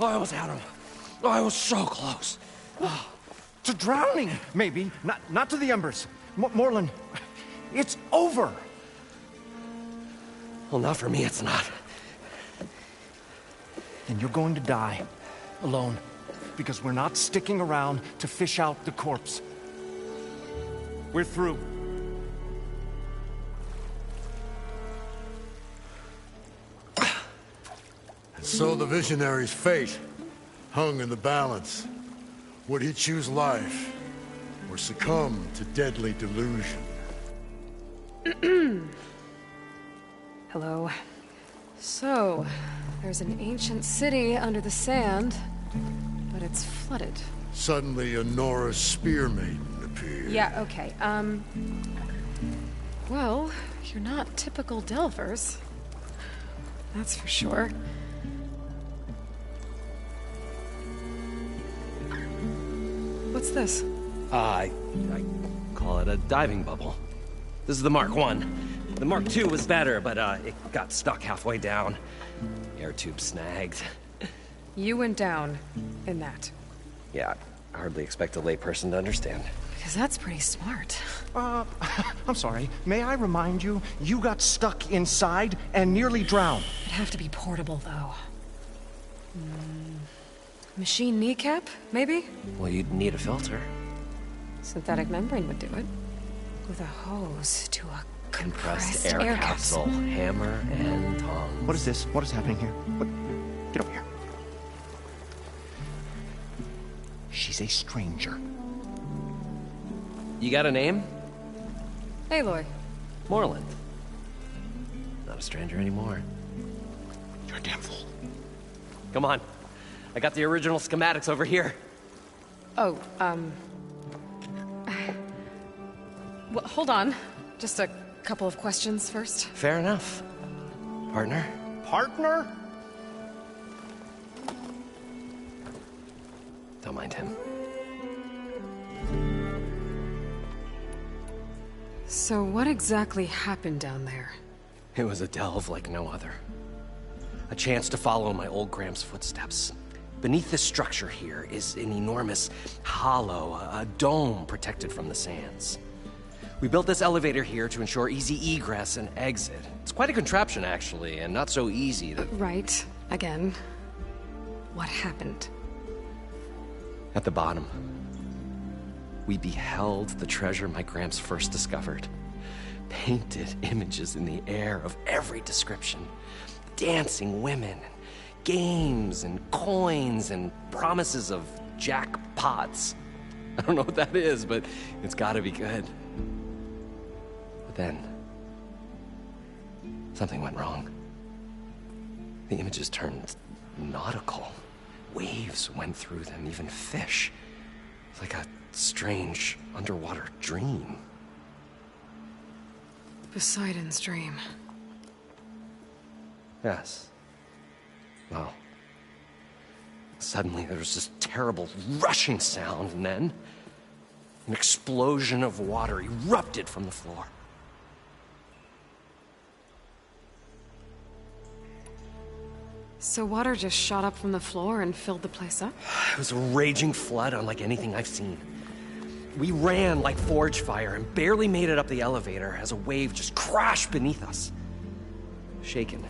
Oh, I almost had him. Oh, I was so close. To drowning, maybe. Not to the embers. Morlund, it's over. Well, not for me, it's not. Then you're going to die. Alone. Because we're not sticking around to fish out the corpse. We're through. And so the visionary's fate hung in the balance. Would he choose life, or succumb to deadly delusion? Hello. So, there's an ancient city under the sand, but it's flooded. Suddenly, a Nora spear maiden appeared. Yeah, okay, well, you're not typical Delvers. That's for sure. What's this? I call it a diving bubble. This is the Mark 1. The Mark 2 was better, but it got stuck halfway down. Air tube snagged. You went down in that. Yeah, I hardly expect a layperson to understand. Because that's pretty smart. I'm sorry. May I remind you, you got stuck inside and nearly drowned. It'd have to be portable, though. Machine kneecap, maybe? Well, you'd need a filter. Synthetic membrane would do it. With a hose to a Compressed air capsule. Hammer and tongs. What is this? What is happening here? What? Get over here. She's a stranger. You got a name? Aloy. Morlund. Not a stranger anymore. You're a damn fool. Come on. I got the original schematics over here. Oh, well, hold on. Just a couple of questions first. Fair enough. Partner? Partner? Don't mind him. So what exactly happened down there? It was a delve like no other. A chance to follow my old Graham's footsteps. Beneath this structure here is an enormous hollow, a dome protected from the sands. We built this elevator here to ensure easy egress and exit. It's quite a contraption, actually, and not so easy that... Right. Again. What happened? At the bottom, we beheld the treasure my Gramps first discovered. Painted images in the air of every description. Dancing women, games and coins and promises of jackpots. I don't know what that is, but it's gotta be good. But then, something went wrong. The images turned nautical. Waves went through them, even fish. Like a strange underwater dream. Poseidon's dream. Yes. Well, suddenly there was this terrible rushing sound, and then an explosion of water erupted from the floor. So water just shot up from the floor and filled the place up? It was a raging flood unlike anything I've seen. We ran like forge fire and barely made it up the elevator as a wave just crashed beneath us. Shaken,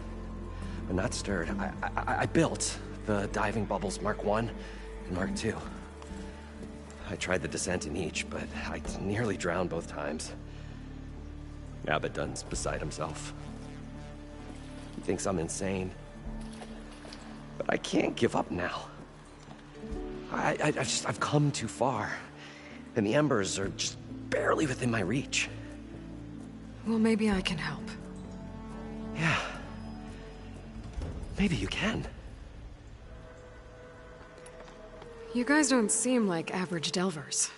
but not stirred, I built the diving bubbles Mark 1 and Mark 2. I tried the descent in each, but I nearly drowned both times. Abaddon's beside himself. He thinks I'm insane. But I can't give up now. I've come too far. And the embers are just barely within my reach. Well, maybe I can help. Yeah. Maybe you can. You guys don't seem like average delvers.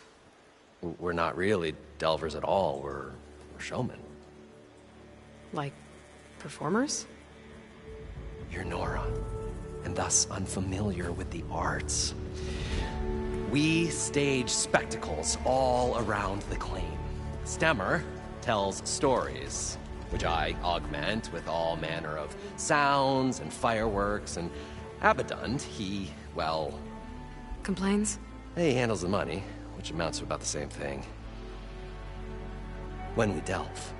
We're not really delvers at all. We're showmen. Like, performers? You're Nora, and thus unfamiliar with the arts. We stage spectacles all around the claim. Stemmer tells stories, which I augment with all manner of sounds and fireworks and Abaddon, he, well, Complains? he handles the money, which amounts to about the same thing. When we delve,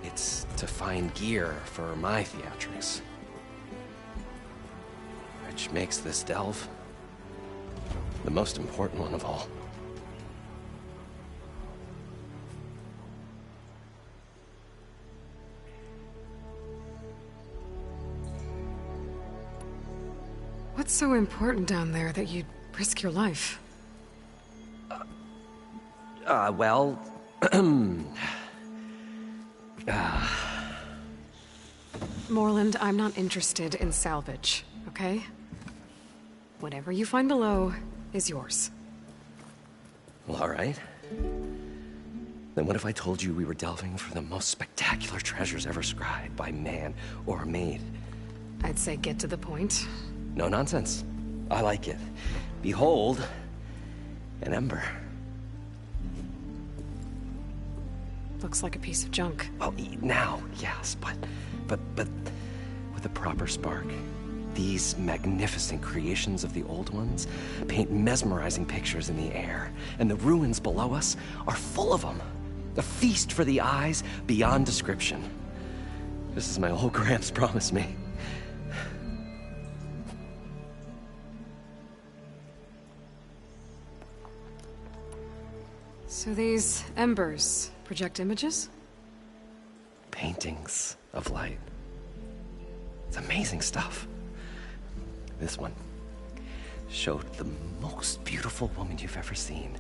it's to find gear for my theatrics. Which makes this delve the most important one of all. What's so important down there that you'd risk your life? Well... Morland, I'm not interested in salvage, okay? Whatever you find below is yours. Well, all right. Then what if I told you we were delving for the most spectacular treasures ever scribed by man or maid? I'd say get to the point. No nonsense. I like it. Behold, an ember. Looks like a piece of junk. Well, now, yes, but with a proper spark. These magnificent creations of the old ones paint mesmerizing pictures in the air, and the ruins below us are full of them. A feast for the eyes beyond description. This is my old Gramps promised me. So these embers project images? Paintings of light. It's amazing stuff. This one showed the most beautiful woman you've ever seen,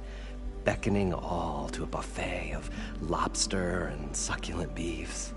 beckoning all to a buffet of lobster and succulent beefs.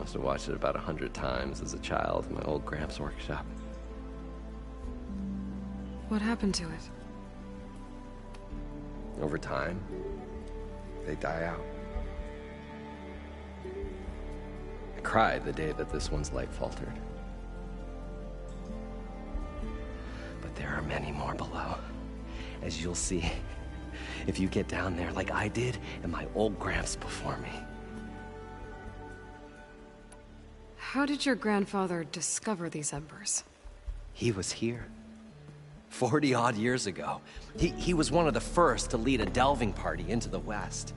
must have watched it about 100 times as a child in my old Gramps workshop. What happened to it? Over time, they die out. I cried the day that this one's light faltered. But there are many more below, as you'll see if you get down there like I did and my old Gramps before me. How did your grandfather discover these embers? He was here 40-odd years ago. He was one of the first to lead a delving party into the West.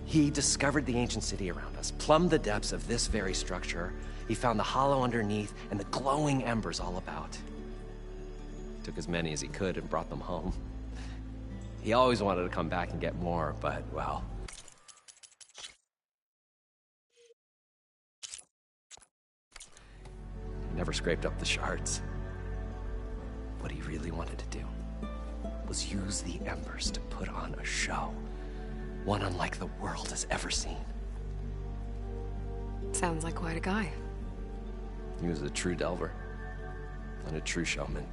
He discovered the ancient city around us, plumbed the depths of this very structure. He found the hollow underneath and the glowing embers all about. Took as many as he could and brought them home. He always wanted to come back and get more, but, well... he never scraped up the shards. What he really wanted to do was use the embers to put on a show. One unlike the world has ever seen. Sounds like quite a guy. He was a true delver and a true showman.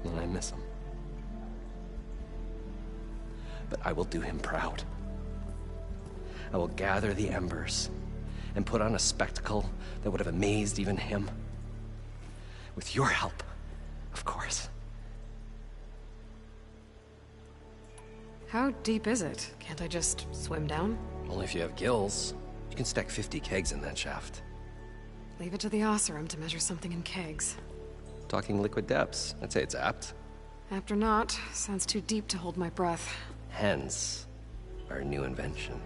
And I miss him. But I will do him proud. I will gather the embers and put on a spectacle that would have amazed even him. With your help, of course. How deep is it? Can't I just swim down? Only if you have gills. You can stack 50 kegs in that shaft. Leave it to the Oseram to measure something in kegs. Talking liquid depths, I'd say it's apt. Apt or not, sounds too deep to hold my breath. Hence, our new invention.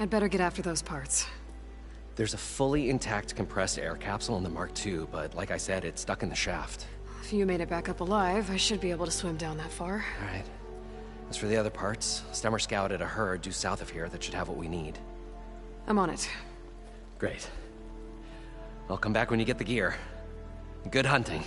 I'd better get after those parts. There's a fully intact compressed air capsule in the Mark II, but like I said, it's stuck in the shaft. If you made it back up alive, I should be able to swim down that far. All right. As for the other parts, Stemmer scouted a herd due south of here that should have what we need. I'm on it. Great. I'll come back when you get the gear. Good hunting.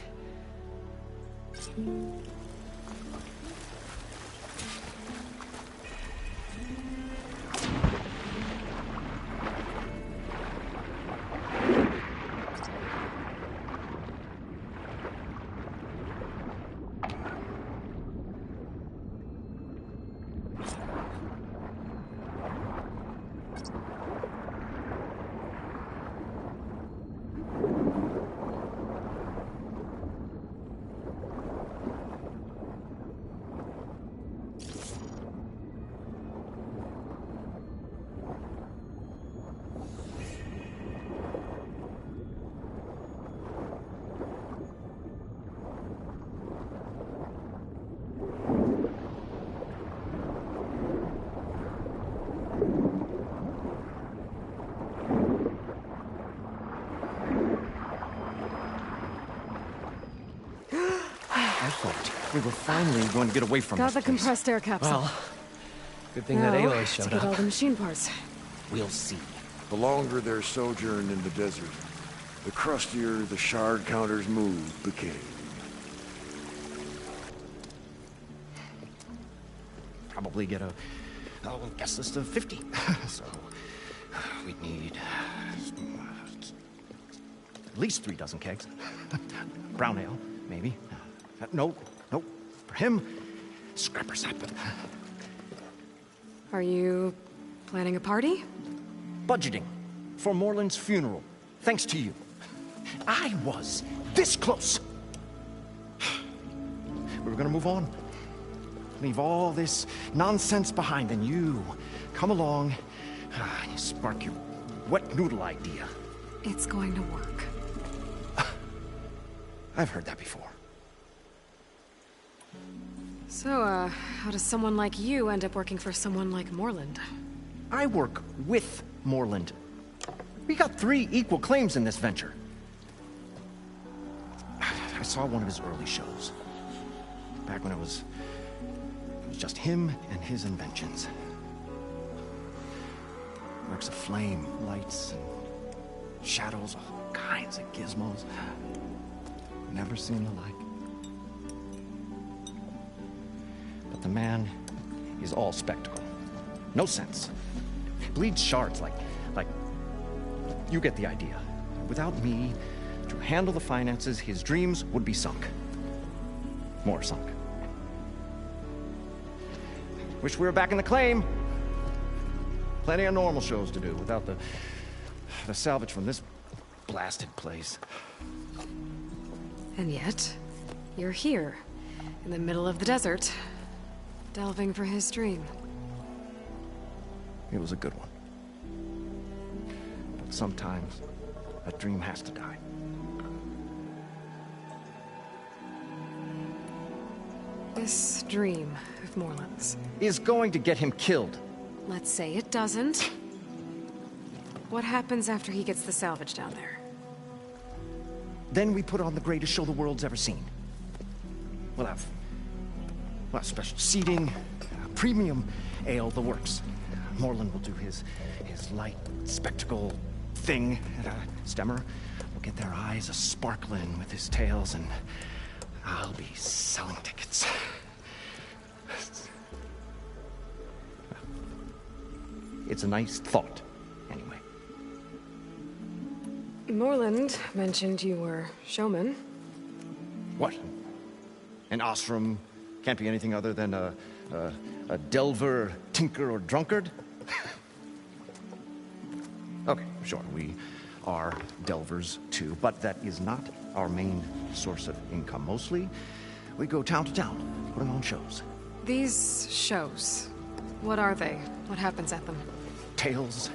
We were finally going to get away from Got this the place. compressed air capsule. Well, good thing that Aloy showed to get all up. the machine parts. We'll see. The longer their sojourn in the desert, the crustier the shard counter's mood became. Probably get a guess list of 50. So we'd need at least 3 dozen kegs. Brown ale, maybe. No. For him, scrapper sap. Are you planning a party? Budgeting for Morland's funeral. Thanks to you. I was this close. We were gonna move on. Leave all this nonsense behind, and you come along and you spark your wet noodle idea. It's going to work. I've heard that before. So, how does someone like you end up working for someone like Morland? I work with Morland. We got 3 equal claims in this venture. I saw one of his early shows. Back when it was just him and his inventions. Works of flame, lights, and shadows, all kinds of gizmos. Never seen the like. But the man is all spectacle. No sense. Bleeds shards like... You get the idea. Without me to handle the finances, his dreams would be sunk. More sunk. Wish we were back in the claim. Plenty of normal shows to do without the salvage from this blasted place. And yet, you're here, in the middle of the desert, delving for his dream. It was a good one. But sometimes, that dream has to die. This dream of Moreland's Is going to get him killed. let's say it doesn't. What happens after he gets the salvage down there? Then we put on the greatest show the world's ever seen. We'll have special seating, premium ale, the works. Moreland will do his light spectacle thing, and Stemmer will get their eyes a-sparkling with his tales, and I'll be selling tickets. It's a nice thought, anyway. Moreland mentioned you were showman. What? An Ostrom can't be anything other than a delver, tinker, or drunkard? Okay, sure, we are delvers too, but that is not our main source of income. Mostly, we go town to town, putting on shows. These shows, what are they? What happens at them? Tales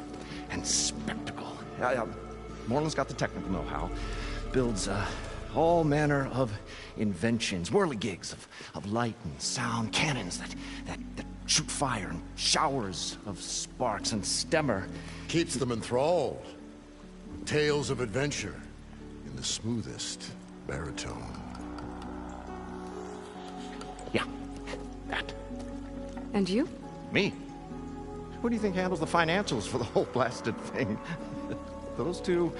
and spectacle. Moreland's got the technical know-how. Builds all manner of inventions, whirligigs of light and sound, cannons that shoot fire, and showers of sparks, and Stemmer Keeps them enthralled. Tales of adventure in the smoothest baritone. Yeah, that. And you? Me? Who do you think handles the financials for the whole blasted thing? Those two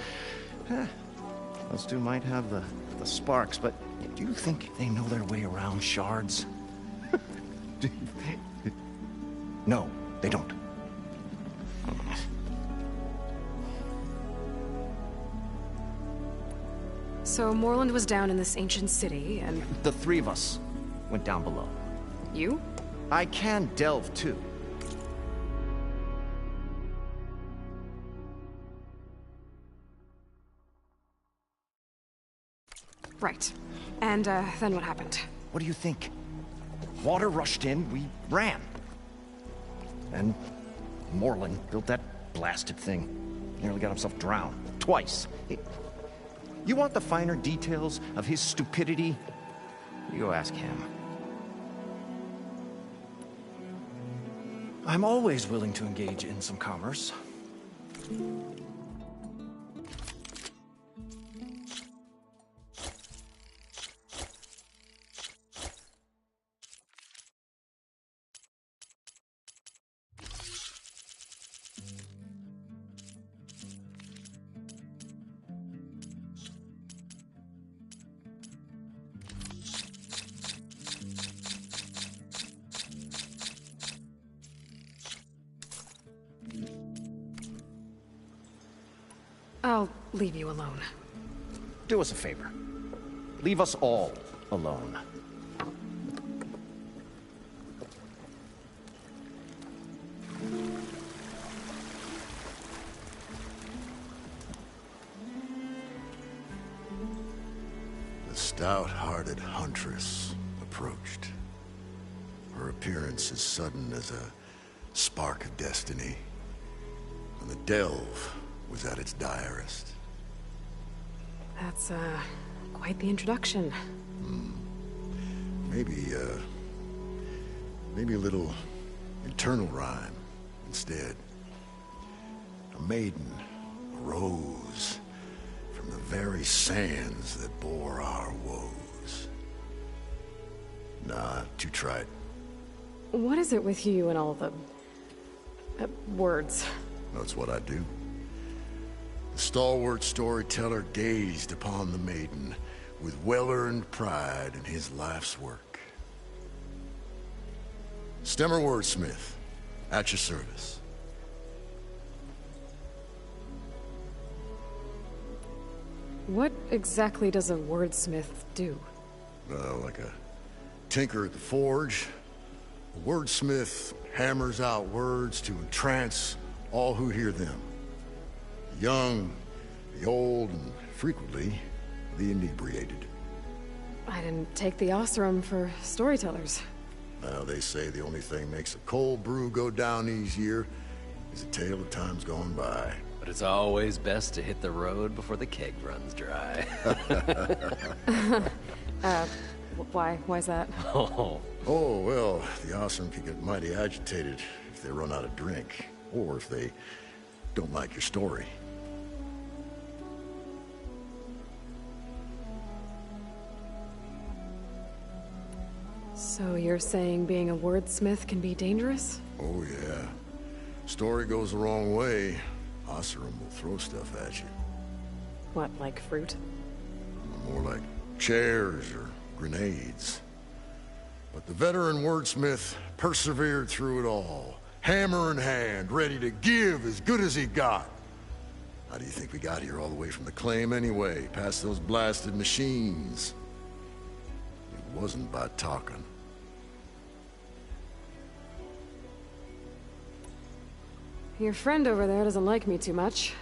might have the sparks, but do you think they know their way around shards? No, they don't. So Moreland was down in this ancient city, and The three of us went down below. you? I can delve, too. Right. And then what happened? What do you think? Water rushed in, we ran. And Moreland built that blasted thing. Nearly got himself drowned. Twice. You want the finer details of his stupidity? You go ask him. I'm always willing to engage in some commerce. I'll leave you alone. Do us a favor. Leave us all alone. The stout-hearted huntress approached. Her appearance as sudden as a spark of destiny. And the delve was at its direst. That's, quite the introduction. Maybe a little internal rhyme instead. A maiden arose from the very sands that bore our woes. Nah, too trite. What is it with you and all the... words? That's what I do. The stalwart storyteller gazed upon the maiden with well-earned pride in his life's work. Stemmer Wordsmith, at your service. What exactly does a wordsmith do? Like a tinker at the forge. A wordsmith hammers out words to entrance all who hear them. The young, the old, and frequently, the inebriated. I didn't take the Osram for storytellers. Now, they say the only thing makes a cold brew go down easier is a tale of times gone by. But it's always best to hit the road before the keg runs dry. Why's that? Oh, Well, the Osram can get mighty agitated if they run out of drink, or if they don't like your story. So you're saying being a wordsmith can be dangerous? Oh, yeah. Story goes the wrong way, Osram will throw stuff at you. What, like fruit? More like chairs or grenades. But the veteran wordsmith persevered through it all, hammer in hand, ready to give as good as he got. How do you think we got here all the way from the claim anyway, past those blasted machines? It wasn't by talking. Your friend over there doesn't like me too much.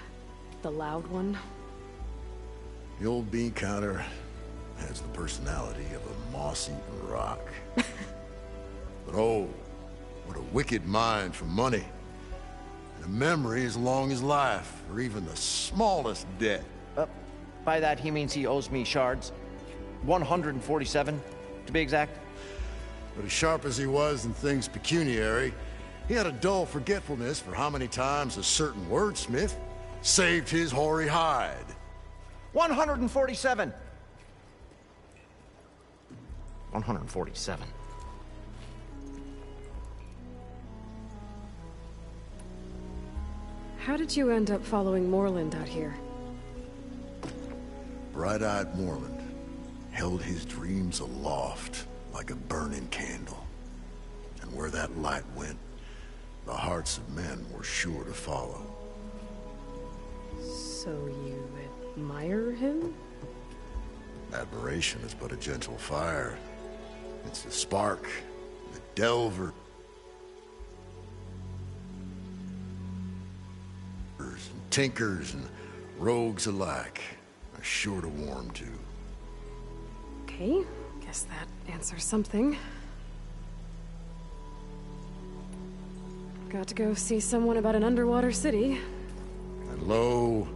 The loud one. The old bean counter has the personality of a moss-eaten rock. But oh, what a wicked mind for money. And a memory as long as life, or even the smallest debt. By that, he means he owes me shards. 147, to be exact. But as sharp as he was in things pecuniary, he had a dull forgetfulness for how many times a certain wordsmith saved his hoary hide. 147! 147. How did you end up following Morland out here? Bright-eyed Morland held his dreams aloft like a burning candle. And where that light went, the hearts of men were sure to follow. So you admire him? Admiration is but a gentle fire. It's the spark, the delver, and tinkers and rogues alike are sure to warm to. Okay, guess that answers something. Got to go see someone about an underwater city. And lo,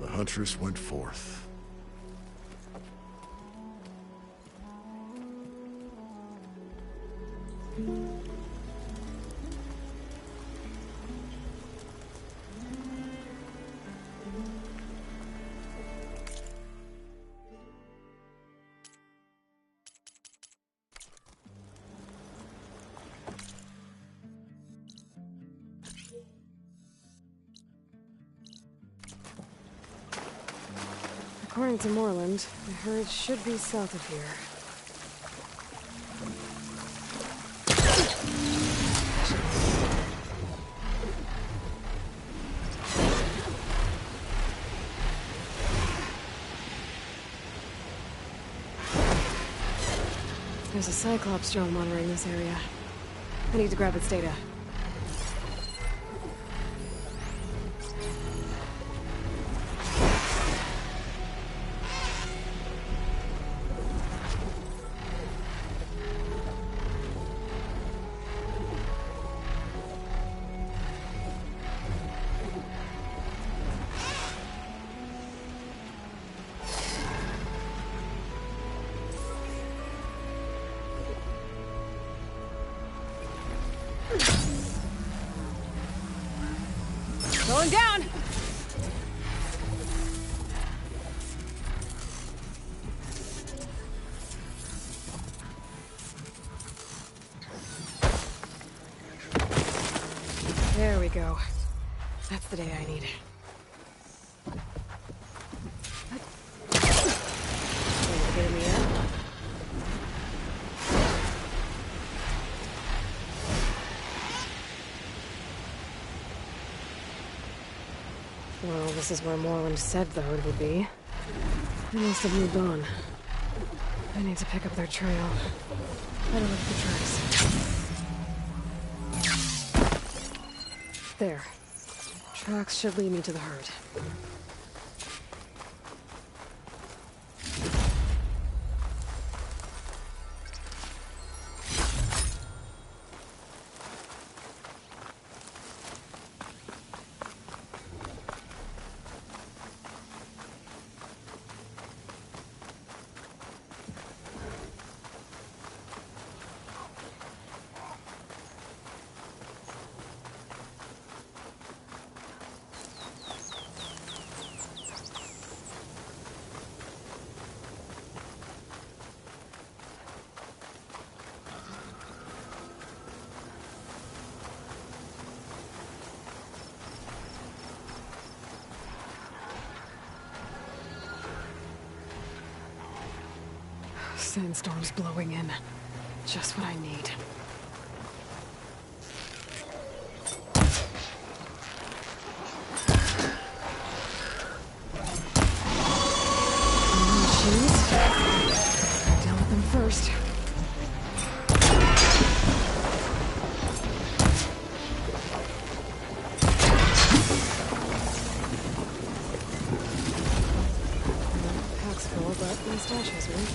the huntress went forth. According to Morland, the herd should be south of here. There's a Cyclops drone monitoring this area. I need to grab its data. Going down! There we go. That's the day I need. Get in the air. Well, this is where Morland said the herd would be. They must have moved on. I need to pick up their trail. Better look at the tracks. There. Tracks should lead me to the herd. Sandstorm's blowing in. Just what I need. Machines? Deal with them first. Pack's full, but my stash has room.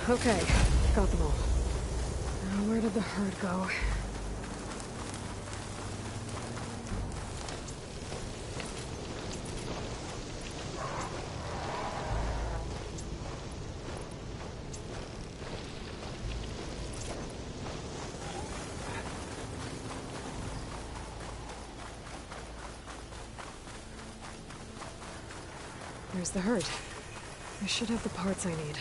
Okay, got them all. Now, where did the herd go? There's the herd. I should have the parts I need.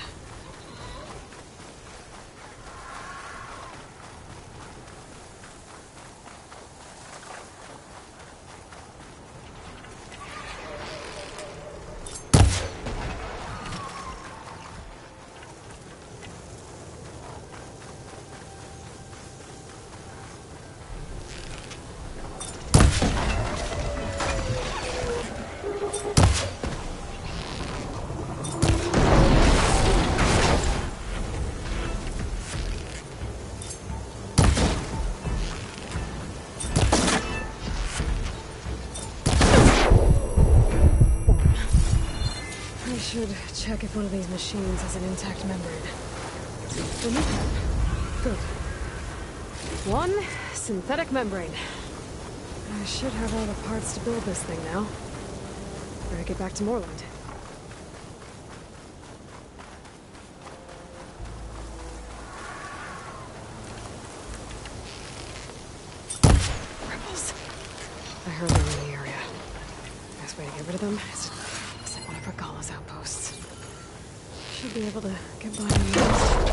I should check if one of these machines has an intact membrane. Good. One synthetic membrane. I should have all the parts to build this thing now. Better get back to Moorland. Rebels. I heard they were in the area. Best way to get rid of them is to set one of Regalla's outposts. Should be able to get by on the rest.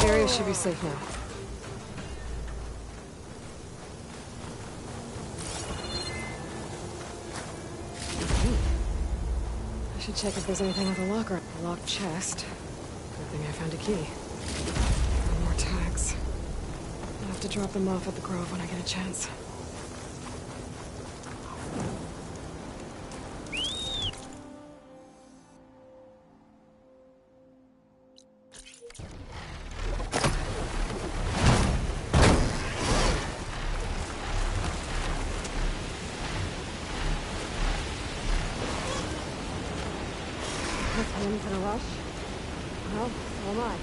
Area should be safe now. Should check if there's anything in the locker. A locked chest. Good thing I found a key. And more tags. I'll have to drop them off at the Grove when I get a chance. Him's in a rush. Well, so am I.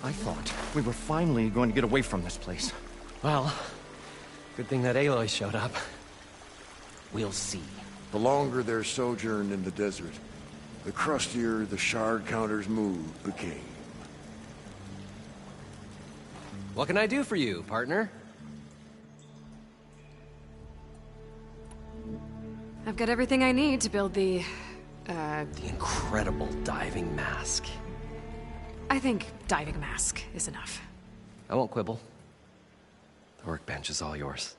I thought we were finally going to get away from this place. Well, good thing that Aloy showed up. We'll see. The longer their sojourn in the desert, the crustier the shard counter's mood became. What can I do for you, partner? I've got everything I need to build the incredible diving mask. I think diving mask is enough. I won't quibble. The workbench is all yours.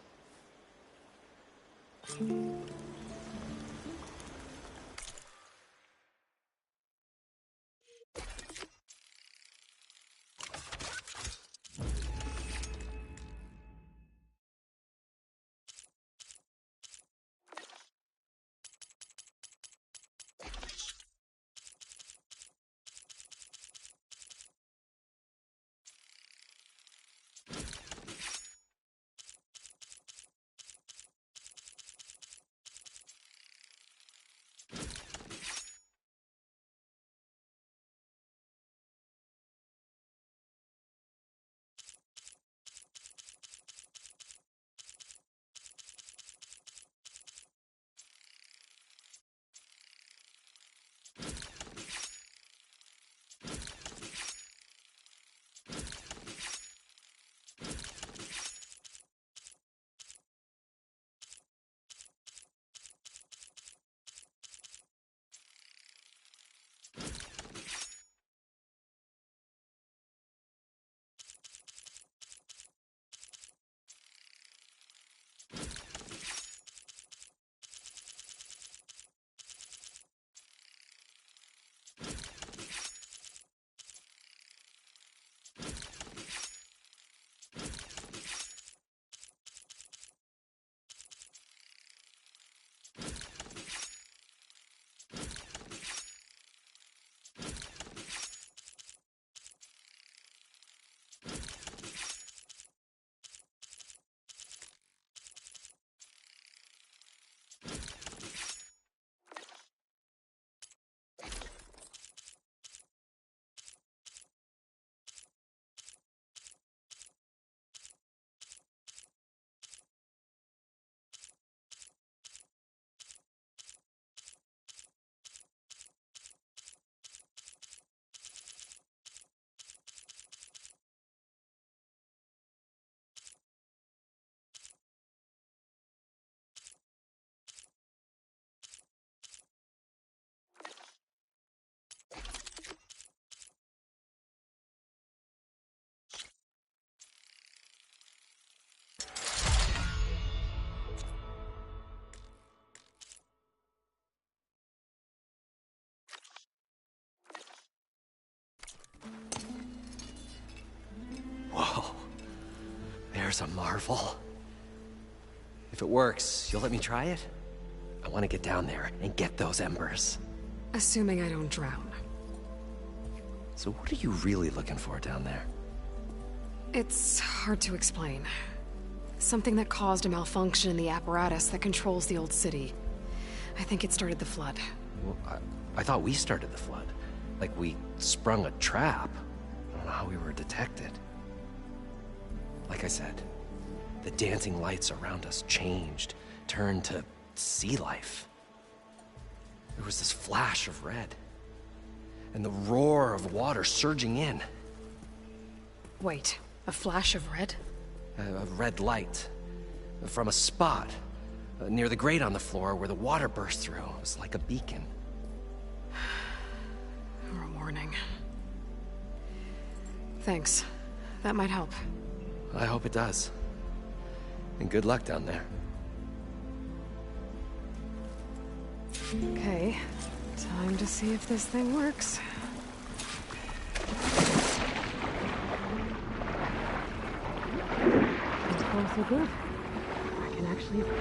fire's a marvel. If it works, you'll let me try it? I want to get down there and get those embers. Assuming I don't drown. So what are you really looking for down there? It's hard to explain. Something that caused a malfunction in the apparatus that controls the old city. I think it started the flood. Well, I thought we started the flood. Like we sprung a trap. I don't know how we were detected. Like I said, the dancing lights around us changed, turned to sea life. There was this flash of red, and the roar of water surging in. Wait, a flash of red? A red light from a spot near the grate on the floor where the water burst through. It was like a beacon. Or a warning. Thanks. That might help. I hope it does. And good luck down there. Okay, time to see if this thing works. So far, so good. I can actually lift it.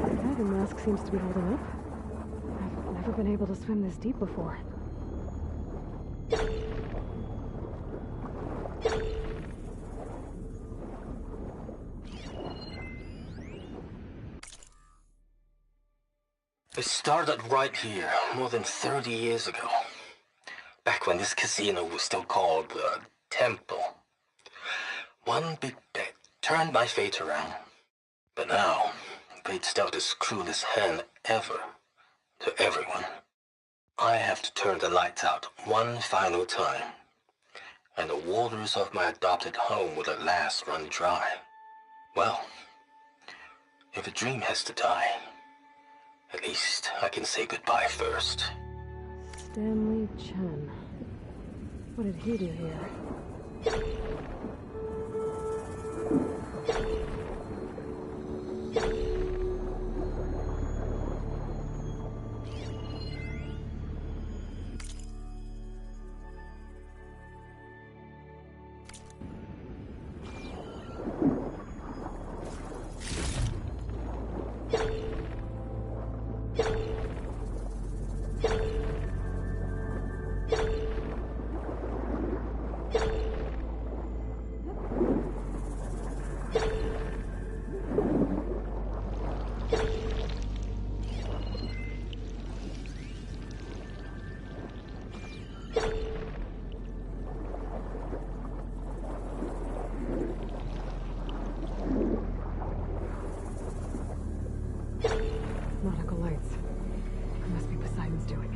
The diving mask seems to be holding up. I've never been able to swim this deep before. It started right here, more than 30 years ago. Back when this casino was still called the Temple. One big bet turned my fate around. But now, fate's dealt its cruelest hand ever to everyone. I have to turn the lights out one final time. And the waters of my adopted home will at last run dry. Well, if a dream has to die, at least I can say goodbye first. Stanley Chen. What did he do here? Nautical lights. It must be Poseidon's doing.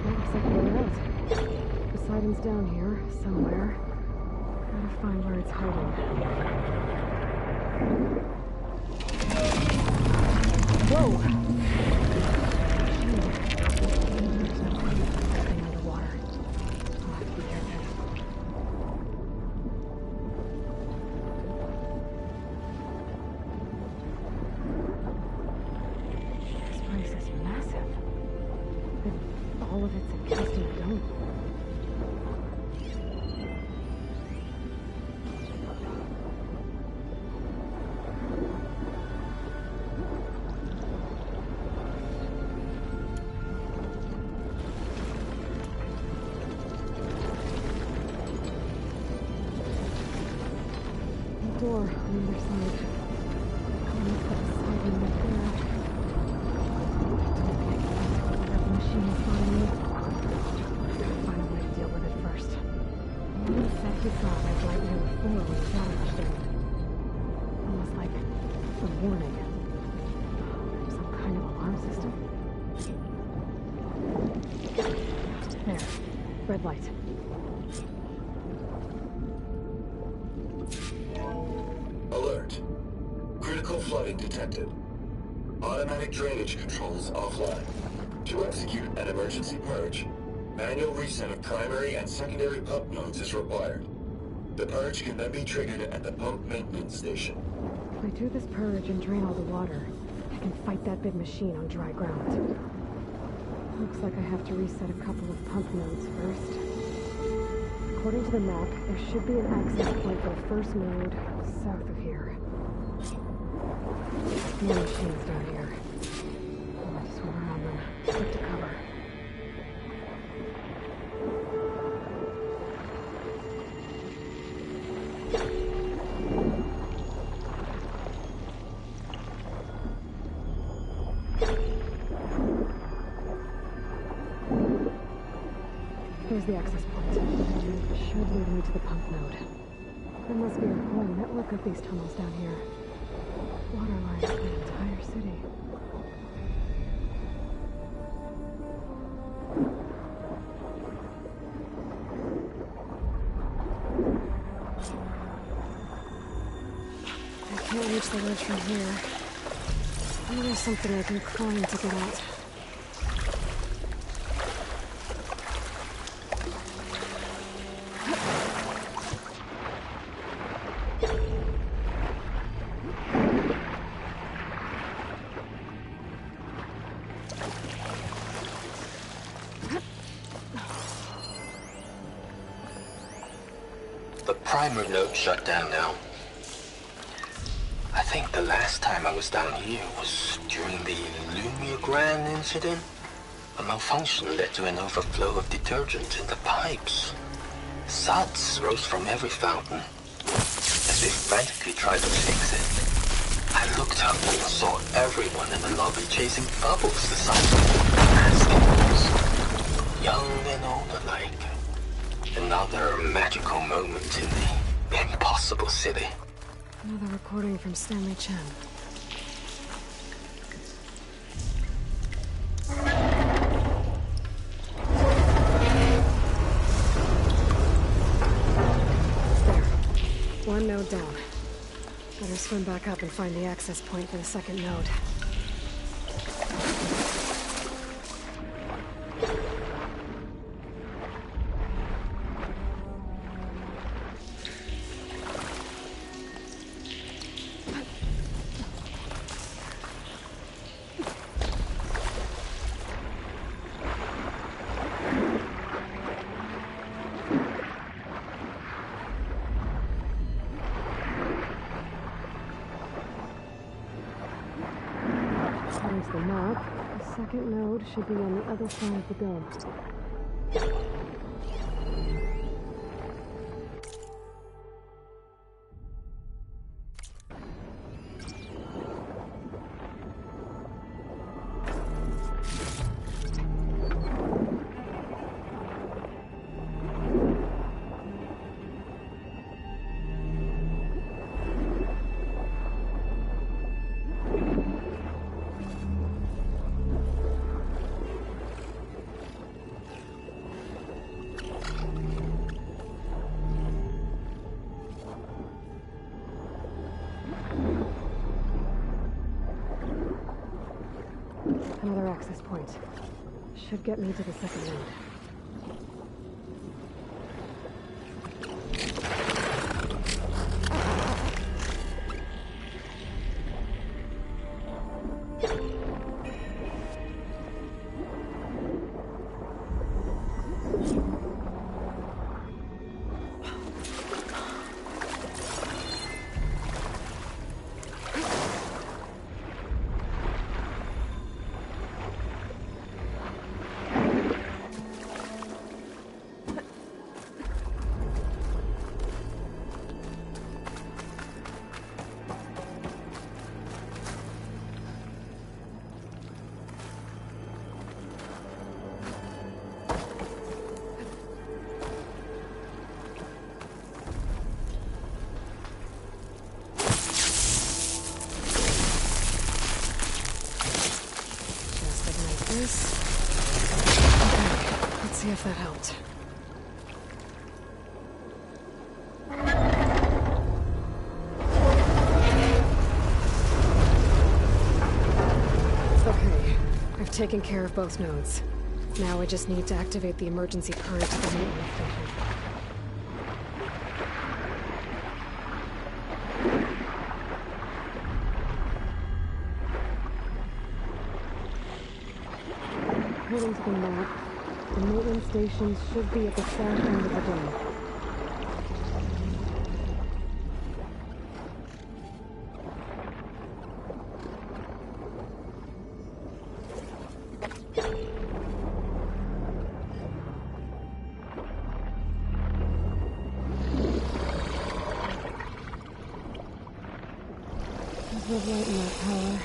Looks like we're out. Poseidon's down here, somewhere. Gotta find where it's hiding. Whoa! Something underwater. I'll have to be careful. This place is massive. And all of it's encased in a dome. Door on the other side. Comments that Poseidon right there. That machine is on me. Gotta find a way to deal with it first. The effect you saw that right near the floor was damaged and almost like a warning. Some kind of alarm system. There. Red light. Alert. Critical flooding detected. Automatic drainage controls offline. To execute an emergency purge, manual reset of primary and secondary pump nodes is required. The purge can then be triggered at the pump maintenance station. If I do this purge and drain all the water, I can fight that big machine on dry ground. Looks like I have to reset a couple of pump nodes first. According to the map, there should be an access point for the first node south of here. More machines down here. I'll swim around them. Stick to cover. There's the access point. It should lead me to the pump node. There must be a whole network of these tunnels down here. Water lines for the entire city. I can't reach the ledge from here. Maybe there's something I can climb to get out. The primer node shut down now. I think the last time I was down here was during the Lumiagran incident. A malfunction led to an overflow of detergent in the pipes. Suds rose from every fountain. As we frantically tried to fix it, I looked up and saw everyone in the lobby chasing bubbles the size of basketballs. Young and old alike. Another magical moment in the impossible city. Another recording from Stanley Chen. There. One node down. Better swim back up and find the access point for the second node. There's the map. The second node should be on the other side of the dome. Another access point. Should get me to the second node. Okay, let's see if that helped. taken care of both nodes. Now I just need to activate the emergency purge at the maintenance station. According to the map, the maintenance stations should be at the south end of the dome. There's no light in that tower.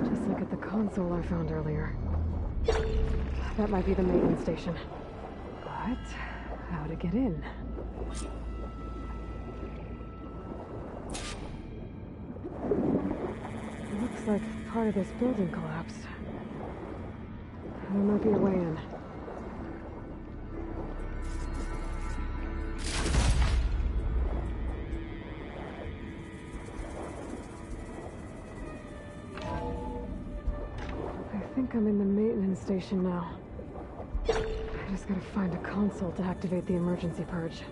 Just like at the console I found earlier. That might be the maintenance station. But how to get in? It looks like part of this building collapsed. There might be a way in. I think I'm in the maintenance station now. I just gotta find a console to activate the emergency purge.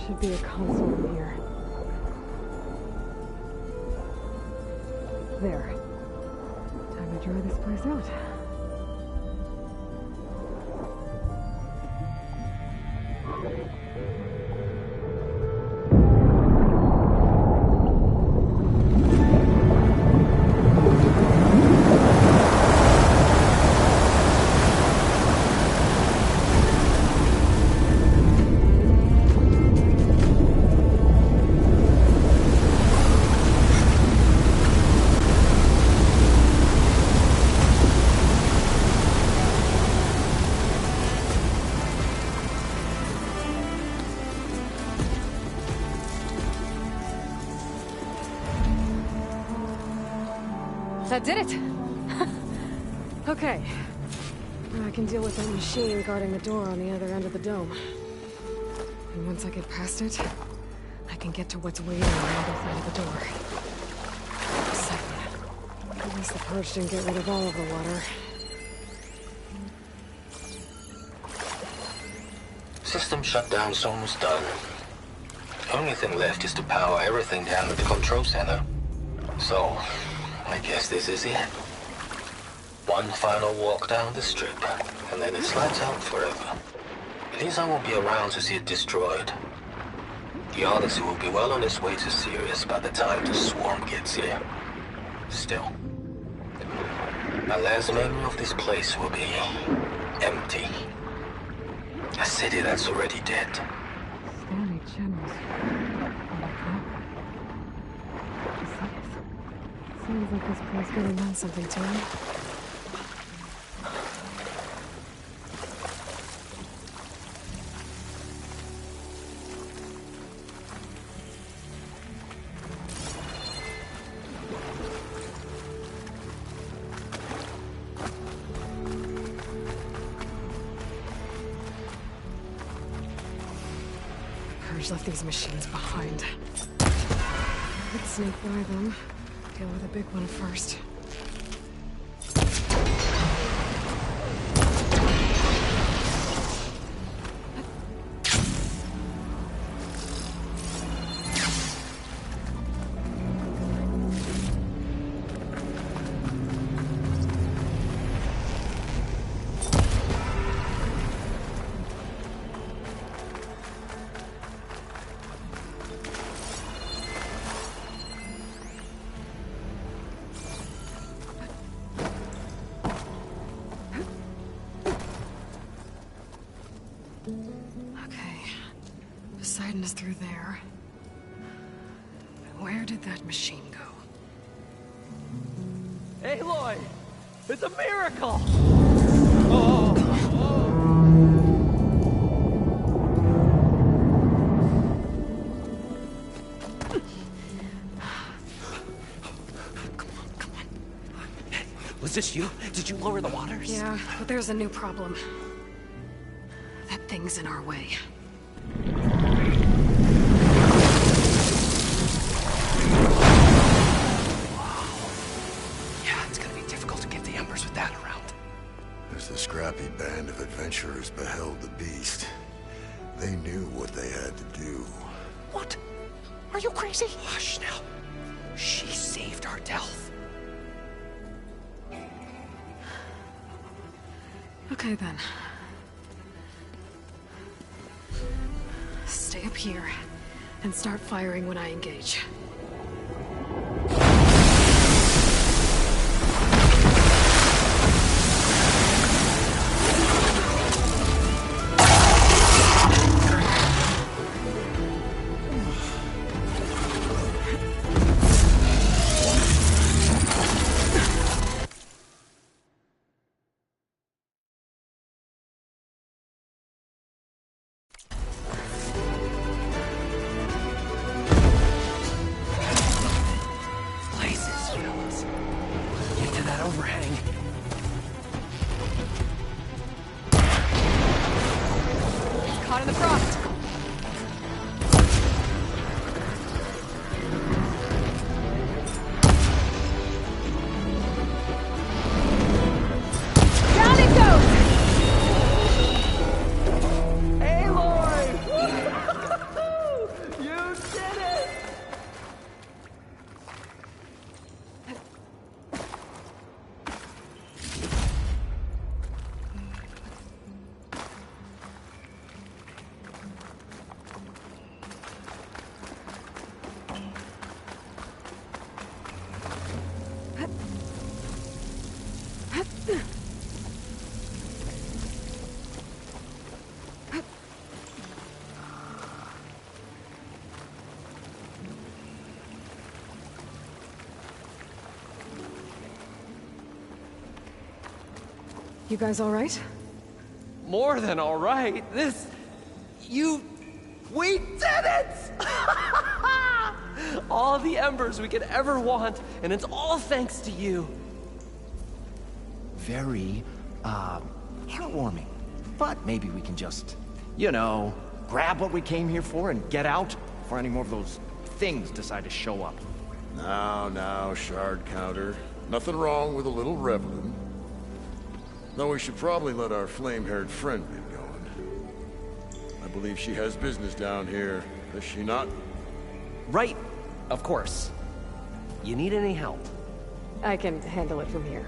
Should be a console in here. There. Time to dry this place out. That did it! Okay. I can deal with that machine guarding the door on the other end of the dome. And once I get past it, I can get to what's waiting on the other side of the door. guess the purge didn't get rid of all of the water. System shutdown's almost done. The only thing left is to power everything down at the control center. So, I guess this is it. One final walk down the strip, and then it's lights out forever. At least I won't be around to see it destroyed. The Odyssey will be well on its way to Sirius by the time the swarm gets here. Still, my last memory of this place will be empty. A city that's already dead. Stanley General's undercover. Seems like this place really meant something to him. Left these machines behind. Let's sneak by them. Deal with the big one first. Poseidon is through there. Where did that machine go? Aloy! It's a miracle! Come on. Was this you? Did you lower the waters? Yeah, but there's a new problem. That thing's in our way. The scrappy band of adventurers beheld the beast. They knew what they had to do. What? Are you crazy? Hush now. She saved our Delph. Okay then. Stay up here and start firing when I engage. You guys all right? More than all right. We did it! All the embers we could ever want, and it's all thanks to you. Very, heartwarming. But maybe we can just, grab what we came here for and get out before any more of those things decide to show up. Now, Shard Counter. Nothing wrong with a little reveling. Though we should probably let our flame-haired friend get going. I believe she has business down here, does she not? Right, of course. You need any help? I can handle it from here.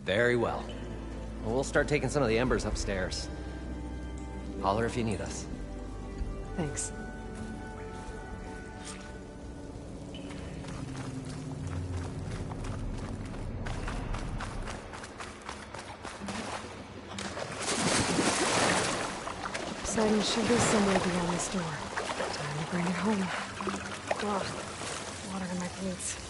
Very well. We'll start taking some of the embers upstairs. Holler if you need us. Thanks. Poseidon should be somewhere beyond this door. Time to bring it home. Ugh, water in my boots.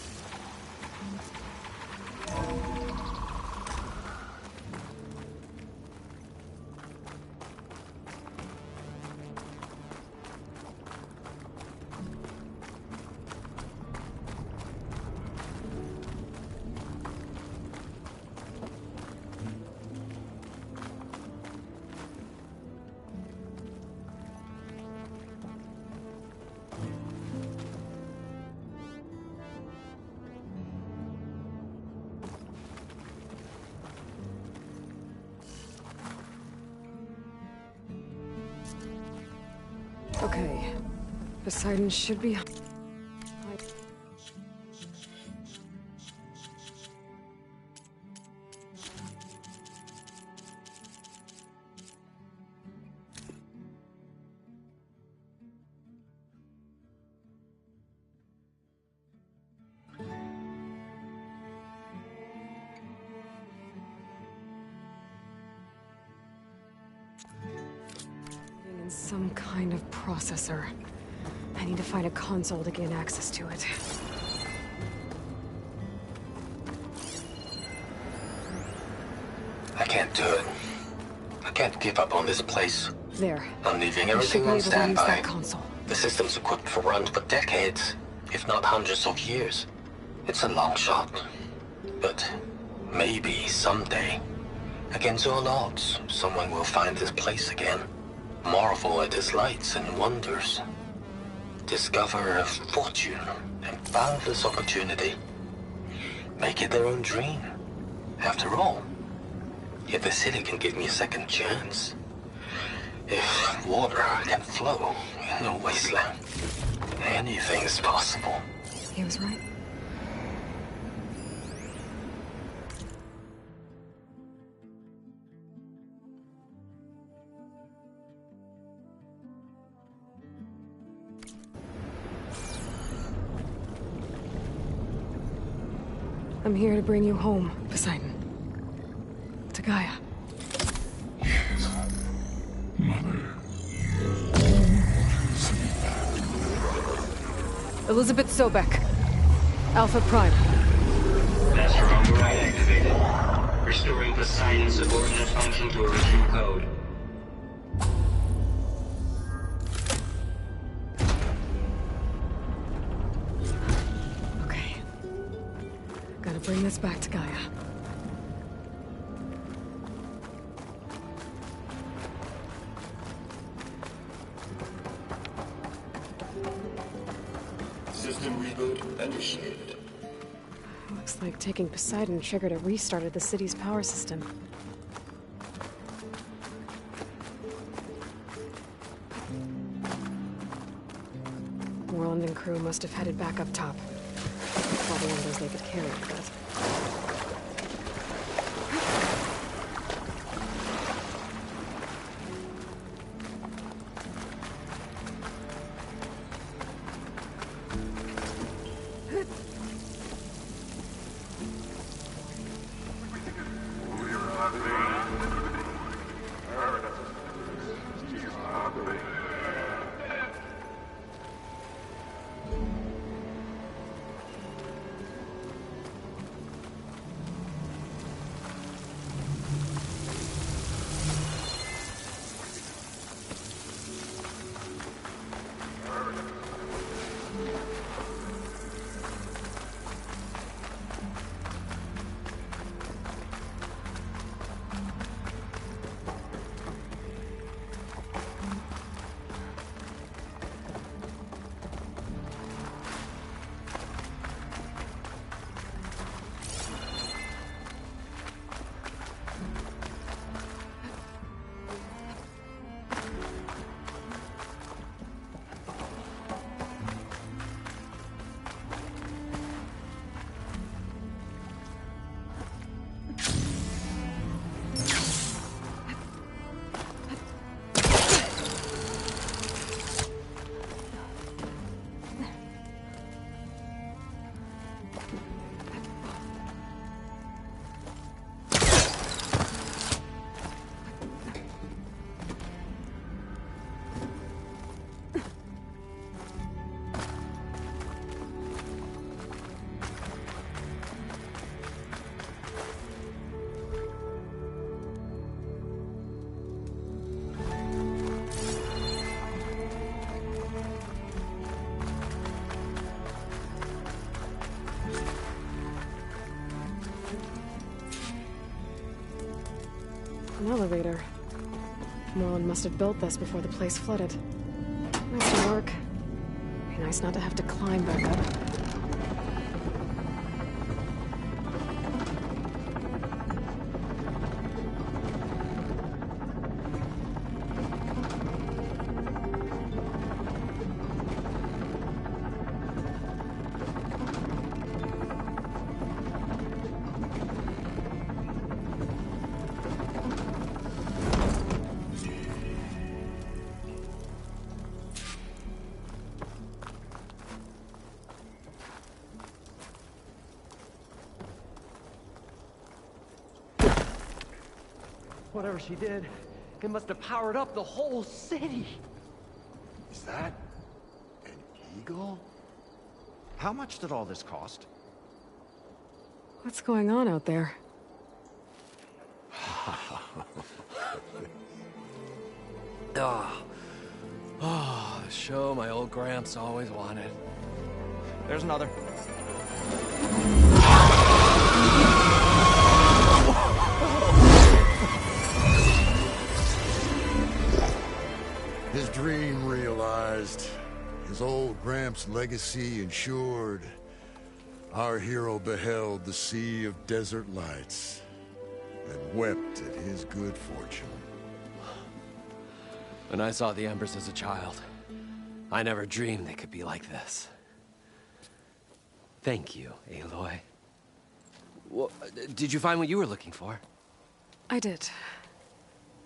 Okay. Poseidon should be... in some kind of processor. I need to find a console to gain access to it. I can't do it. I can't give up on this place. There. I'm leaving I should everything be on able to use standby. that console. The system's equipped for run for decades, if not hundreds of years. It's a long shot. But maybe someday, against all odds, someone will find this place again. Marvel at its lights and wonders. Discover a fortune and boundless opportunity. Make it their own dream. After all, if the city can give me a second chance, if water can flow in a wasteland, anything's possible. He was right. I'm here to bring you home, Poseidon. To Gaia. Elizabeth Sobek. Alpha Prime. Master override activated. Restoring Poseidon's subordinate function to original code. Okay. Gotta bring this back to Gaia. System reboot initiated. Looks like taking Poseidon triggered a restart of the city's power system. Moreland and crew must have headed back up top. All the embers they could carry, I guess. An elevator. Moreland must have built this before the place flooded. Nice to work. Be nice not to have to climb back up. Whatever she did, it must have powered up the whole city. Is that an eagle? How much did all this cost? What's going on out there? Oh, the show my old Gramps always wanted. There's another. His dream realized, his old Gramps' legacy ensured. Our hero beheld the sea of desert lights and wept at his good fortune. When I saw the embers as a child, I never dreamed they could be like this. Thank you, Aloy. Well, did you find what you were looking for? I did.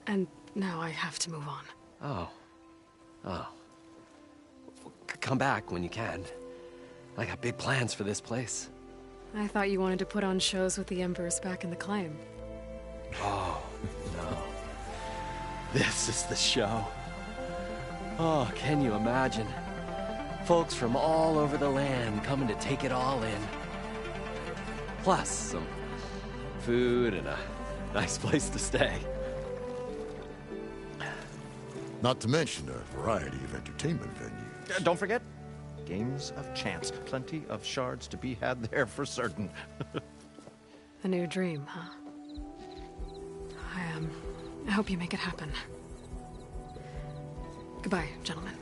And now I have to move on. Oh. Come back when you can. I got big plans for this place. I thought you wanted to put on shows with the Embers back in the Claim. Oh, no. This is the show. Oh, can you imagine? Folks from all over the land coming to take it all in. Plus some food and a nice place to stay. Not to mention a variety of entertainment venues. Don't forget, games of chance. Plenty of shards to be had there for certain. A new dream, huh? I hope you make it happen. Goodbye, gentlemen.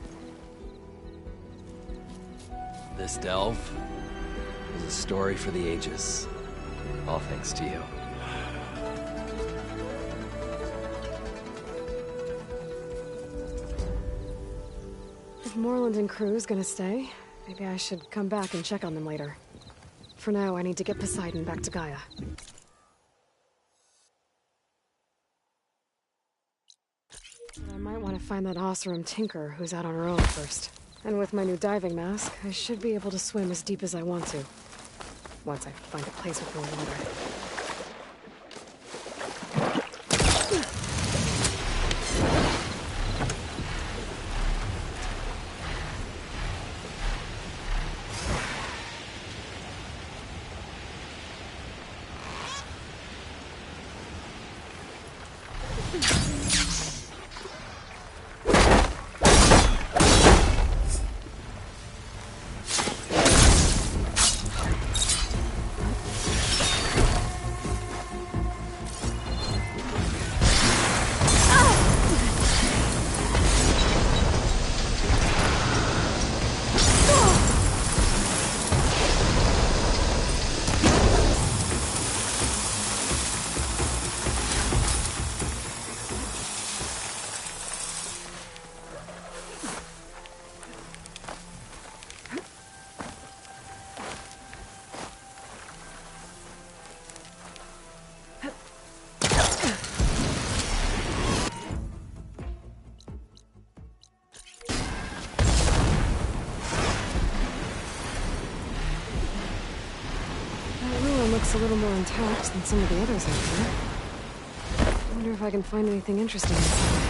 This delve is a story for the ages. All thanks to you. If Moreland and crew's gonna stay, maybe I should come back and check on them later. For now, I need to get Poseidon back to Gaia. But I might want to find that Oseram Tinker who's out on her own first. And with my new diving mask, I should be able to swim as deep as I want to. Once I find a place with more water. Looks a little more intact than some of the others out there. I wonder if I can find anything interesting inside.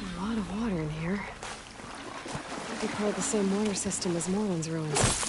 A lot of water in here. Might be part of the same water system as Moreland's ruins.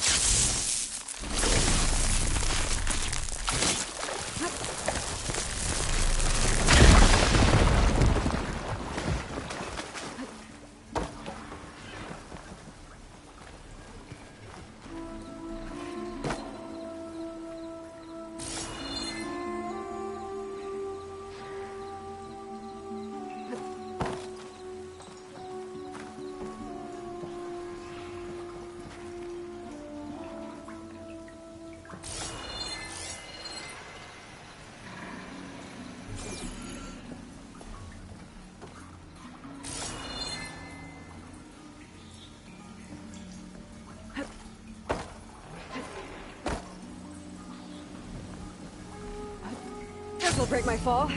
This'll break my fall.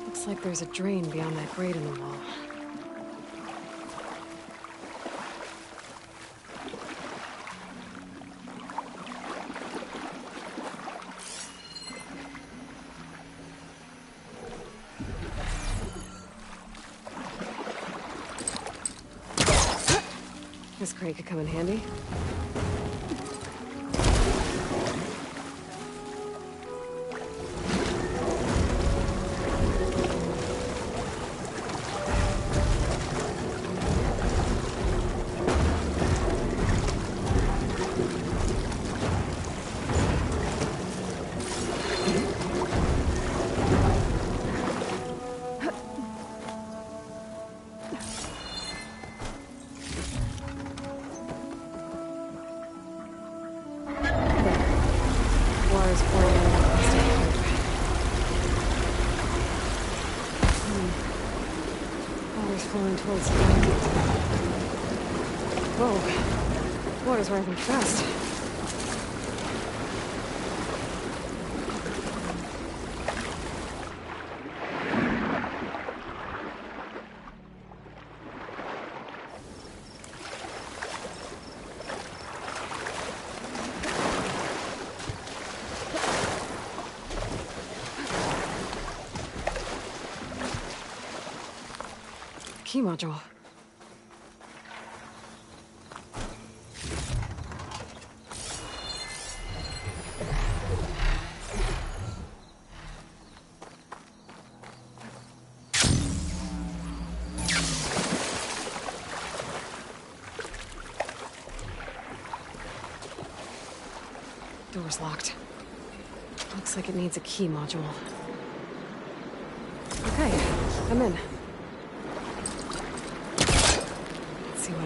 Looks like there's a drain beyond that grate in the wall. This crate could come in handy. Flowing towards the end. Whoa. Water's rising fast. Key module. Door's locked. Looks like it needs a key module. Okay, I'm in.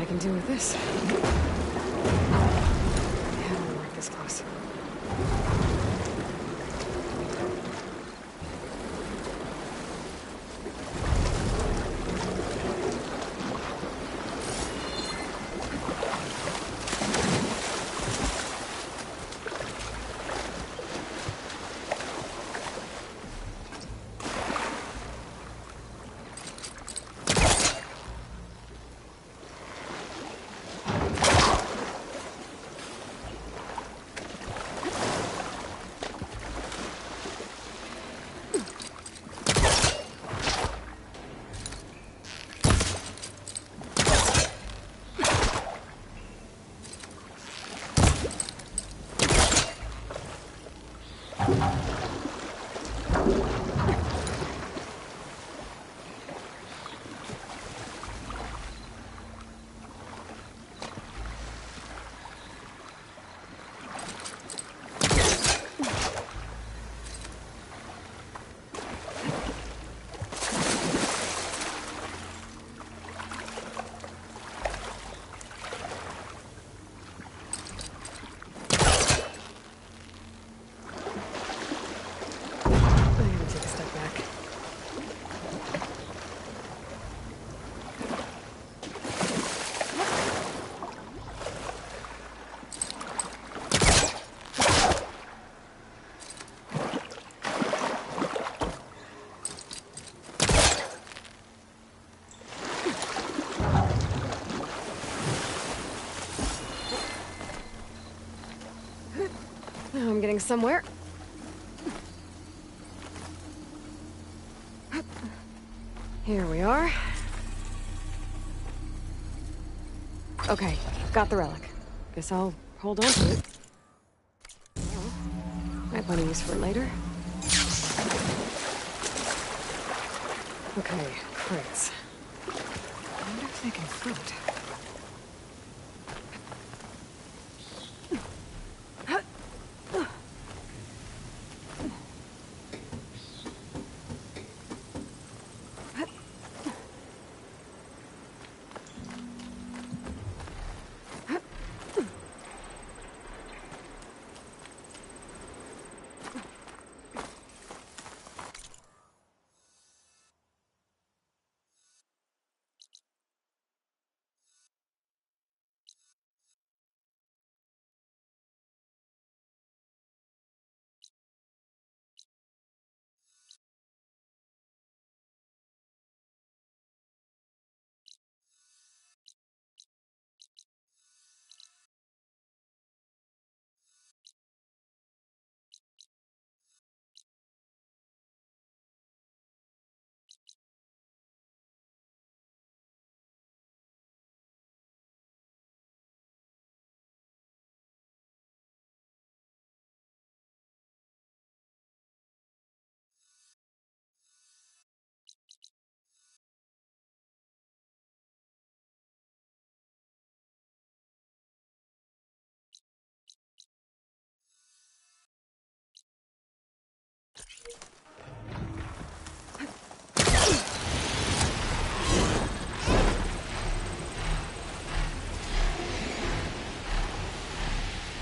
can do with this. Yeah, I don't like this close. I'm getting somewhere. Here we are. Okay, got the relic. Guess I'll hold on to it. Might want to use for it later. Okay, crates. I wonder if they can float.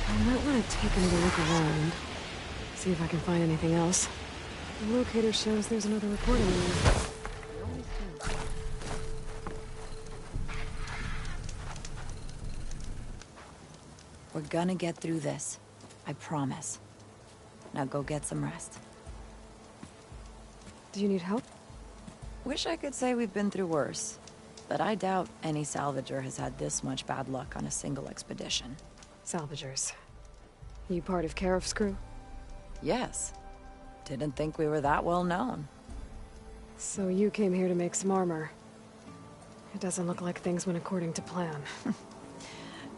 I might want to take another look around. See if I can find anything else. The locator shows there's another recording in there. We're gonna get through this. I promise. Now go get some rest. Do you need help? Wish I could say we've been through worse, but I doubt any salvager has had this much bad luck on a single expedition. Salvagers. You part of Karif's crew? Yes. Didn't think we were that well known. So you came here to make some armor. It doesn't look like things went according to plan.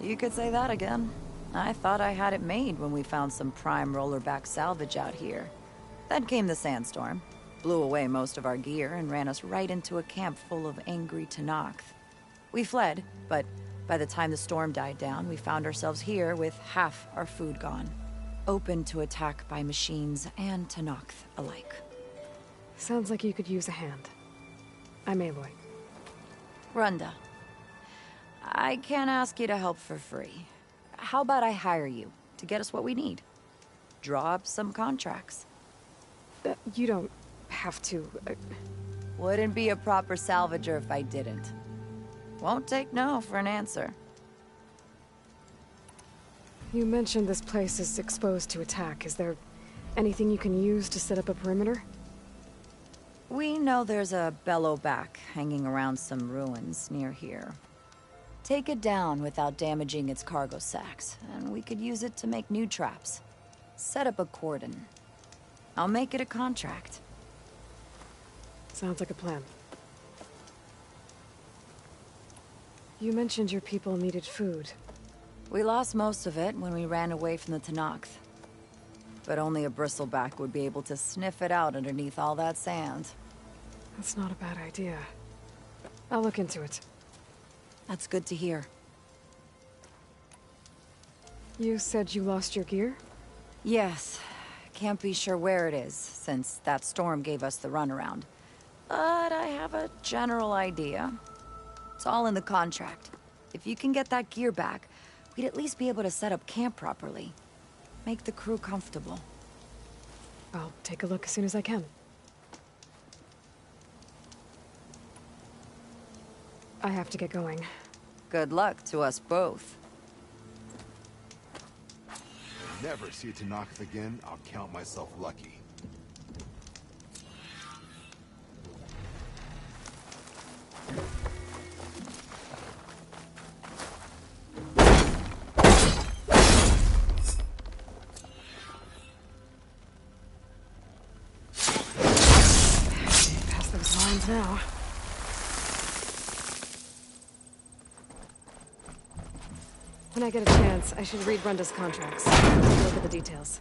You could say that again. I thought I had it made when we found some prime rollerback salvage out here. Then came the sandstorm, blew away most of our gear, and ran us right into a camp full of angry Tenakth. We fled, but by the time the storm died down, we found ourselves here with half our food gone. Open to attack by machines and Tenakth alike. Sounds like you could use a hand. I'm Aloy. Runda. I can't ask you to help for free. How about I hire you to get us what we need? Draw up some contracts. You don't have to. Wouldn't be a proper salvager if I didn't. Won't take no for an answer. You mentioned this place is exposed to attack. Is there anything you can use to set up a perimeter? We know there's a bellowback hanging around some ruins near here. Take it down without damaging its cargo sacks, and we could use it to make new traps. Set up a cordon. I'll make it a contract. Sounds like a plan. You mentioned your people needed food. We lost most of it when we ran away from the Tenakth. But only a bristleback would be able to sniff it out underneath all that sand. That's not a bad idea. I'll look into it. That's good to hear. You said you lost your gear? Yes. Can't be sure where it is, since that storm gave us the runaround. But I have a general idea. It's all in the contract. If you can get that gear back, we'd at least be able to set up camp properly. Make the crew comfortable. I'll take a look as soon as I can. I have to get going. Good luck to us both. Never see Tenakth again, I'll count myself lucky. Past those lines now. When I get a chance, I should read Runda's contracts. Take a look at the details.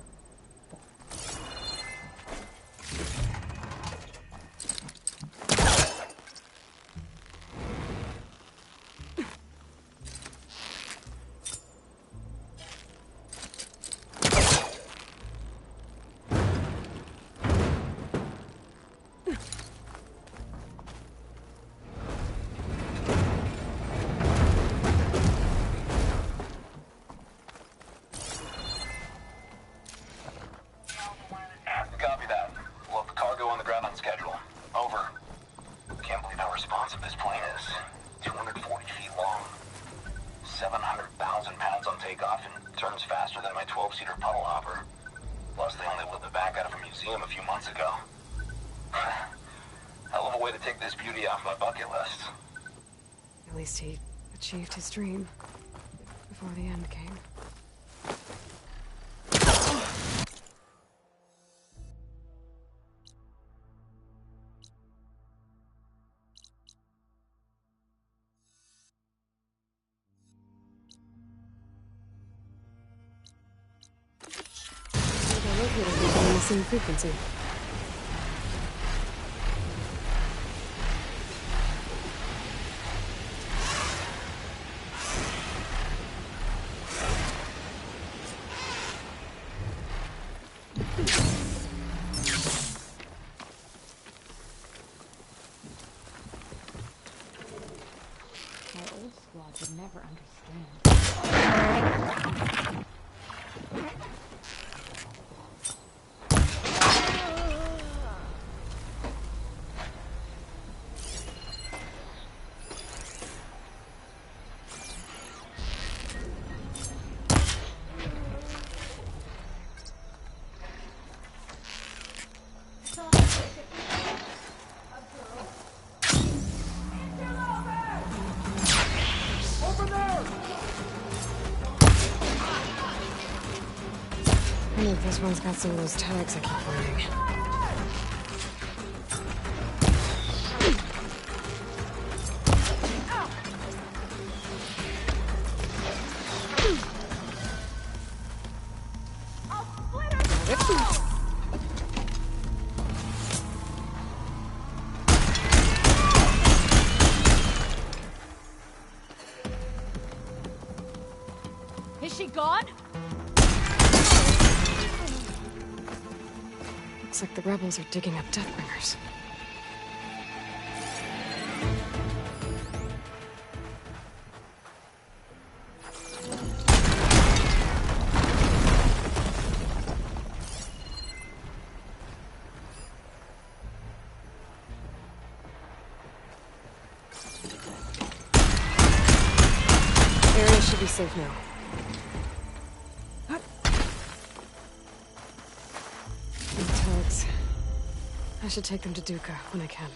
At least he achieved his dream before the end came. They're located on the same frequency. Would never understand. I wonder if this one's got some of those tags I keep finding. Is she gone? Looks like the rebels are digging up Deathbringers. should be safe now. Tags. I should take them to Duca when I can.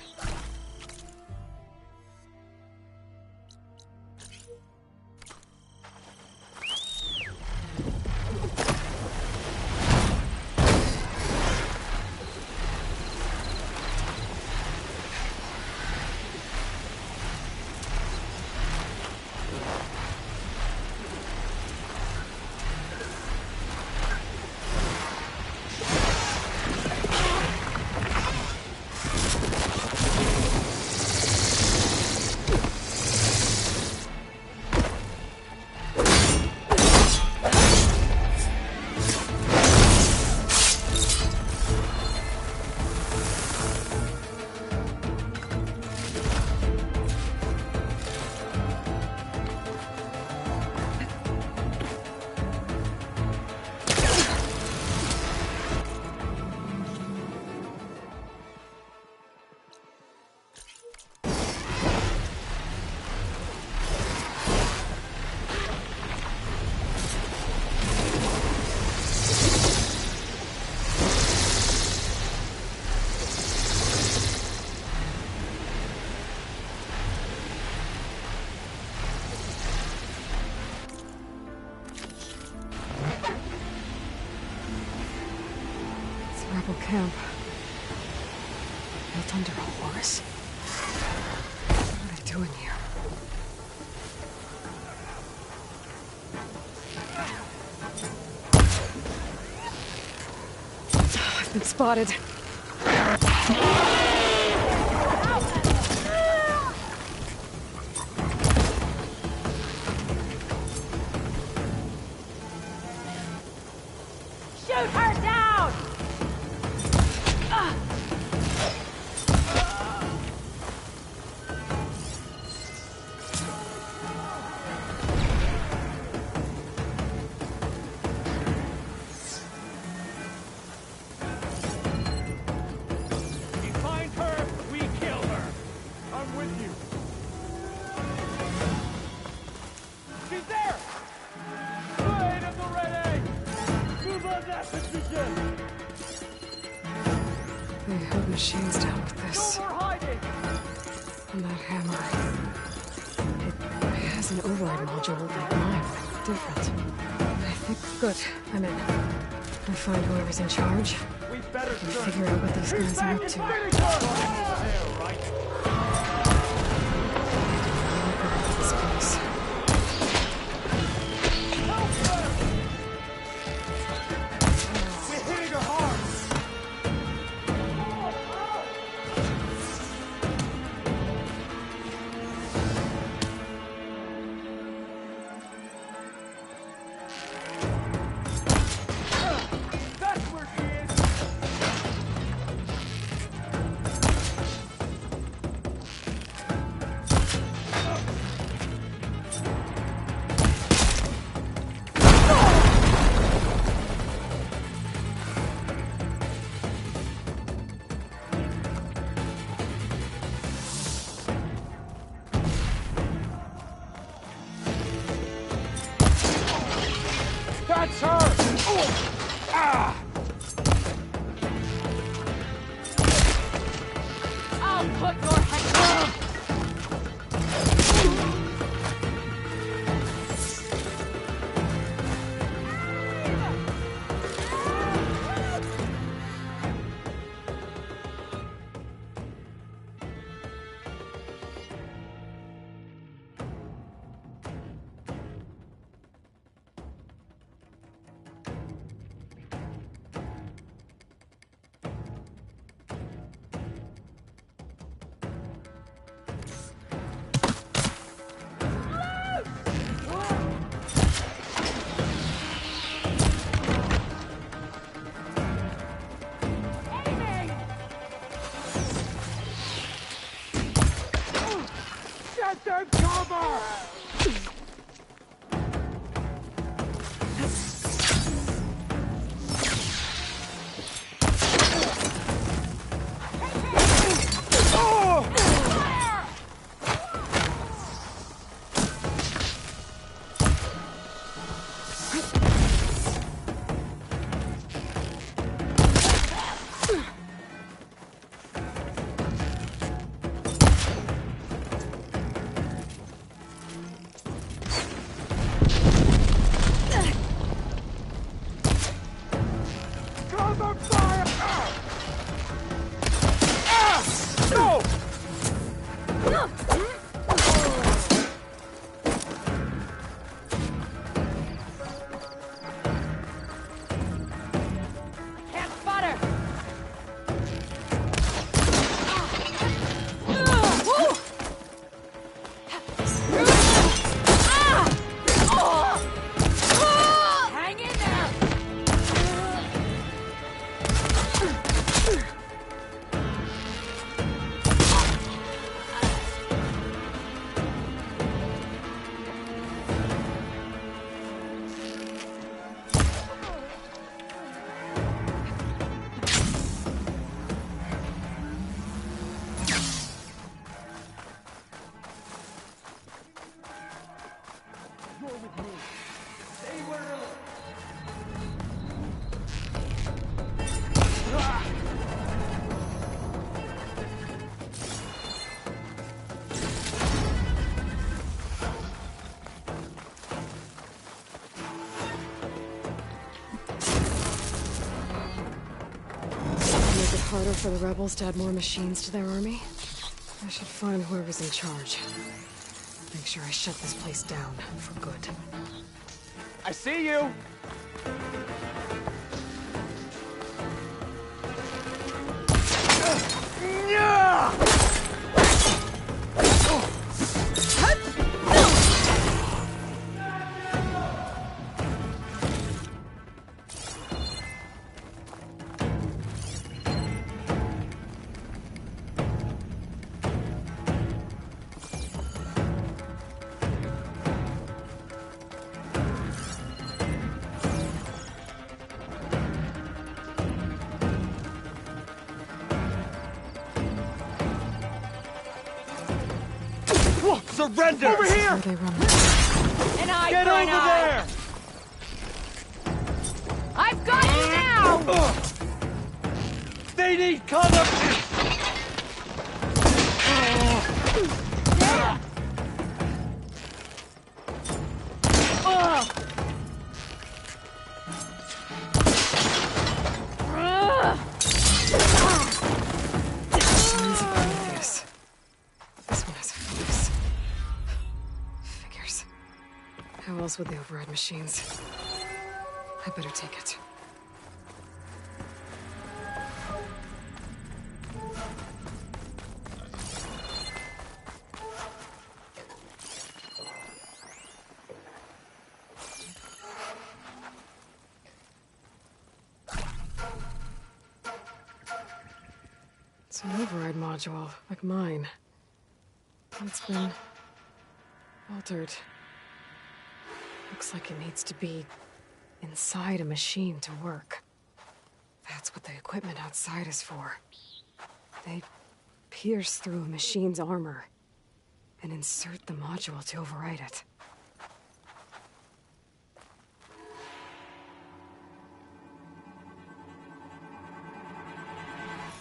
Rebel camp. Built under a horse? What are they doing here? I've been spotted. Shoot her down! They held machines down with this. And that hammer. It has an override module like mine, but different. I think, good, I'm in. I'll find whoever's in charge. And figure out what these guys are up to. This place. That's her! Oh! Ah! I'll put your head down! Get them cover! Can't spot her! Hang in there! Make it harder for the rebels to add more machines to their army? I should find whoever's in charge. Make sure I shut this place down for good. I see you! Surrender! Over here! Where they run. An eye Get for over an eye! there! I've got you now! They need cover! Sons of Prometheus. This one has a focus. Figures. How else would they override machines? I better take it. It's an override module, like mine. It's been altered. Looks like it needs to be inside a machine to work. That's what the equipment outside is for. They pierce through a machine's armor and insert the module to override it.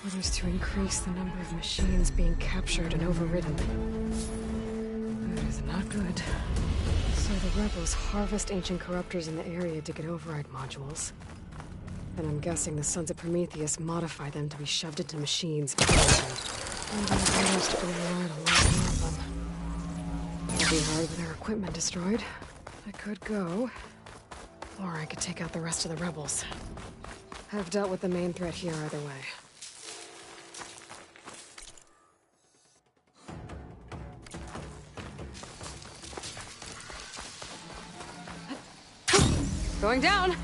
Orders to increase the number of machines being captured and overridden. That is not good. So the rebels harvest ancient corruptors in the area to get override modules. And I'm guessing the Sons of Prometheus modify them to be shoved into machines. And I've managed to override a lot more of them. It'll be hard with their equipment destroyed. I could go, or I could take out the rest of the rebels. I've dealt with the main threat here either way. Going down!